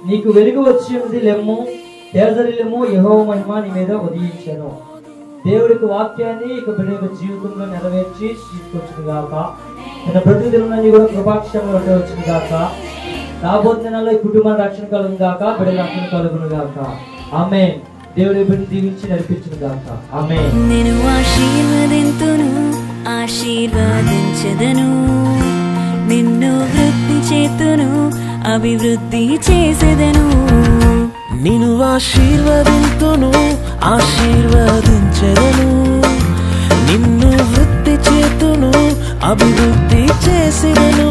నీకు వెలుగు వచ్చి ఉంది లెమ్ము, తేజరిల్లెము, యెహోవా మహిమ నీ మీద ఉదయించెను. దేవుడికి వాక్యాన్ని ఇక బిడ్డ యొక్క జీవితంలో నెరవేర్చి తీసుకొచ్చింది గాక. తన ప్రతి దినాన్ని కూడా కృపాక్షంగా వచ్చును గాక. రాబోతున్న నెలలో ఈ కుటుంబం రక్షణ కలుగును గాక, బిడ్డ రక్షణ కలుగును గాక. ఆమేన్. దేవుడి బిడ్డ దీవించి నడిపించును గాక. ఆమేన్. నేను ఆశీర్వదింతును, ఆశీర్వదించెదను, నిన్ను వృద్ధి చేతును, అభివృద్ధి చేసేదను. నిన్ను ఆశీర్వదింతును, ఆశీర్వదించెదను, నిన్ను వృద్ధి చేతును, అభివృద్ధి చేసేదను.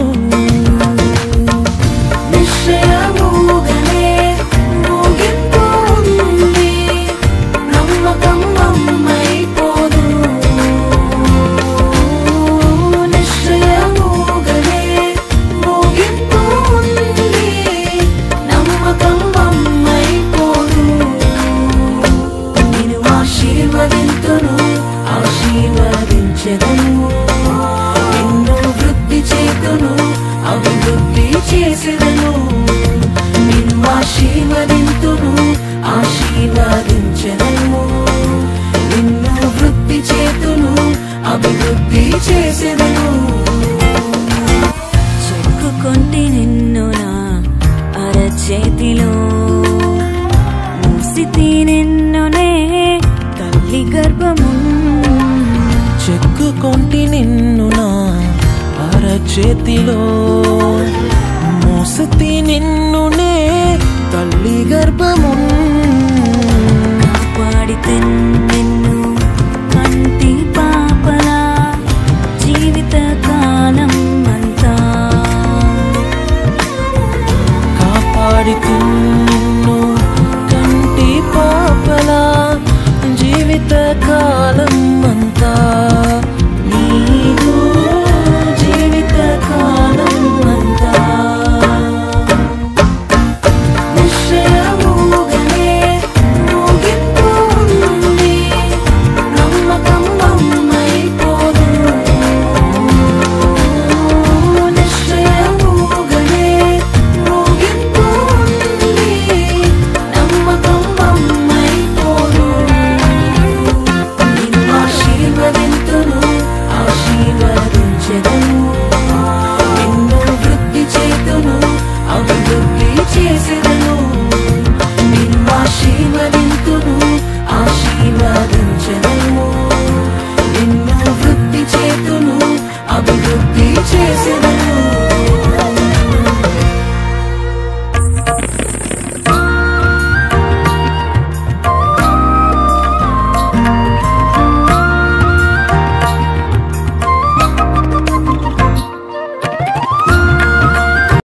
నిశ్చయముగానే ముగింపు ఉంది, నమ్మకం అమ్మైపోదు. నిశ్చయముగానే ముగింపు ఉంది, నమ్మకం అమ్మైపోదు. నేను ఆశీర్వదింతును, ఆశీర్వదించెదను, నిన్ను వృద్ధి చేతును, అభివృద్ధి చేసేదను. నిన్ను ఆశీర్వదింతును, ఆశీర్వదించెదను, నిన్ను వృద్ధి చేతును, అభివృద్ధి చేసేదను. చెక్కుకొంటి నిన్ను నా అరచేతిలో, మూసితి నిన్నునే తల్లి గర్భము. చెక్కుకొంటి నిన్ను నా అరచేతిలో, మోసతి నిన్నునే తల్లి గర్భము. కాపాడితే నిన్ను కంటి పాపలా జీవిత కాలం అంతా. కాపాడితే నిన్ను కంటి పాపలా జీవిత కాలం అంతా. నీకు జీవిత కాలం అంతా. నిశ్చయముగానే ముగింపు ఉంది, నమ్మకం అమ్మైపోదు. నిశ్చయముగానే ముగింపు ఉంది, నమ్మకం అమ్మైపోదు. నిన్ను ఆశీర్వదింతును, ఆశీర్వదించెదను, నిన్ను వృద్ధి చేతును, అభివృద్ధి చేసేదను. నిన్ను ఆశీర్వదింతును, ఆశీర్వదించెదను, నిన్ను వృద్ధి చేతును, అభివృద్ధి చేసేదను.